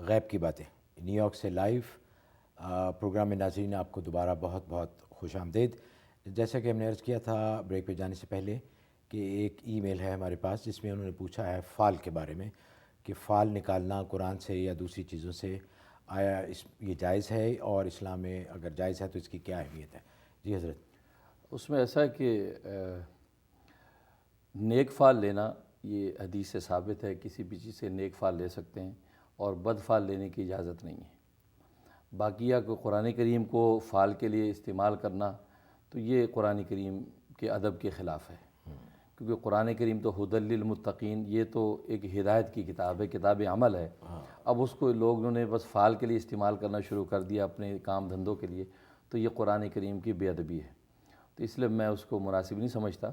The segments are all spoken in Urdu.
غیب کی باتیں نیو یارک سے لائیو پروگرام میں ناظرین آپ کو دوبارہ بہت بہت خوش آمدید۔ جیسا کہ ہم نے عرض کیا تھا بریک پہ جانے سے پہلے کہ ایک ای میل ہے ہمارے پاس جس میں انہوں نے پوچھا ہے فال کے بارے میں کہ فال نکالنا قرآن سے یا دوسری چیزوں سے آیا یہ جائز ہے، اور اسلام میں اگر جائز ہے تو اس کی کیا اہمیت ہے؟ جی حضرت۔ اس میں ایسا ہے کہ نیک فال لینا یہ حدیث سے ثابت ہے، کسی بھی چیز سے نیک فال لے سکتے ہیں اور بد فال لینے کی اجازت نہیں ہے۔ باقیہ کو قرآن کریم کو فال کے لیے استعمال کرنا تو یہ قرآن کریم کے ادب کے خلاف ہے، کیونکہ قرآن کریم تو ھدی للمتقین، یہ تو ایک ہدایت کی کتاب ہے، کتاب عمل ہے۔ اب اس کو لوگوں نے بس فال کے لیے استعمال کرنا شروع کر دیا اپنے کام دھندوں کے لیے، تو یہ قرآن کریم کی بے ادبی ہے، تو اس لیے میں اس کو مناسب نہیں سمجھتا۔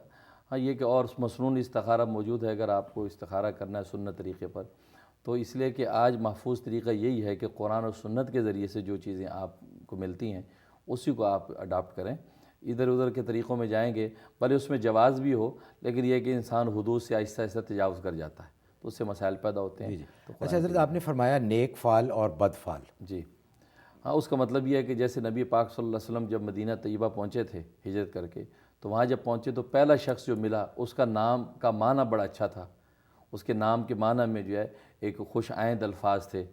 ہاں یہ کہ اور مسنون استخارہ موجود ہے، اگر آپ کو استخارہ کرنا ہے سنت طریقے پر، تو اس لیے کہ آج محفوظ طریقہ یہی ہے کہ قرآن اور سنت کے ذریعے سے جو چیزیں آپ کو ملتی ہیں اسی کو آپ اڈاپٹ کریں۔ ادھر ادھر کے طریقوں میں جائیں گے بھلے اس میں جواز بھی ہو، لیکن یہ کہ انسان حدود سے آہستہ آہستہ تجاوز کر جاتا ہے تو اس سے مسائل پیدا ہوتے ہیں۔ تو اچھا حضرت، آپ نے فرمایا نیک فال اور بد فال۔ جی ہاں، اس کا مطلب یہ ہے کہ جیسے نبی پاک صلی اللہ علیہ وسلم جب مدینہ طیبہ پہنچے تھے ہجرت کر کے، تو وہاں جب پہنچے تو پہلا شخص جو ملا اس کا نام کا معنی بڑا اچھا تھا، اس کے نام کے معنی میں جو ہے ایک خوش آئند الفاظ تھے،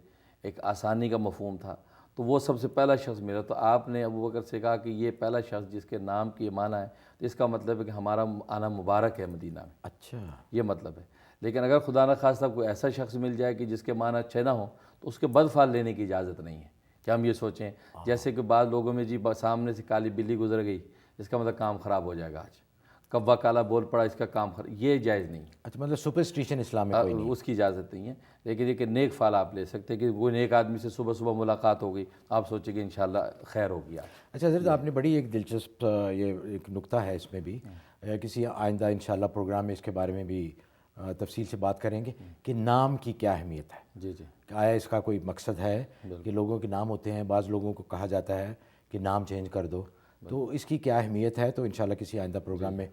ایک آسانی کا مفہوم تھا، تو وہ سب سے پہلا شخص ملا۔ تو آپ نے ابوبکر سے کہا کہ یہ پہلا شخص جس کے نام کی یہ معنی ہے، تو اس کا مطلب ہے کہ ہمارا آنا مبارک ہے مدینہ میں، اچھا، یہ مطلب ہے۔ لیکن اگر خدا نخواستہ کوئی ایسا شخص مل جائے کہ جس کے معنی اچھے نہ ہوں تو اس کے بد فال لینے کی اجازت نہیں ہے کہ ہم یہ سوچیں جیسے کہ بعض لوگوں میں جی سامنے سے کالی بلی گزر گئی، اس کا مطلب کام خراب ہو جائے گا، آج کوا کالا بول پڑا اس کا کام خراب، یہ جائز نہیں ہے، اچھا مطلب سپرسٹیشن اسلام میں کوئی نہیں۔ اس کی اجازت نہیں ہے۔ لیکن یہ کہ نیک فال آپ لے سکتے ہیں کہ وہ نیک آدمی سے صبح صبح ملاقات ہو گئی، آپ سوچیں کہ انشاءاللہ خیر ہوگی آج۔ اچھا حضرت، آپ نے بڑی ایک دلچسپ یہ ایک نکتہ ہے اس میں بھی، کسی آئندہ انشاءاللہ پروگرام میں اس کے بارے میں بھی تفصیل سے بات کریں گے کہ نام کی کیا اہمیت ہے، جی جی کہ آیا اس کا کوئی مقصد ہے کہ لوگوں کے نام ہوتے ہیں، بعض لوگوں کو کہا جاتا ہے کہ نام چینج کر دو، تو اس کی کیا اہمیت ہے، تو انشاءاللہ کسی آئندہ پروگرام میں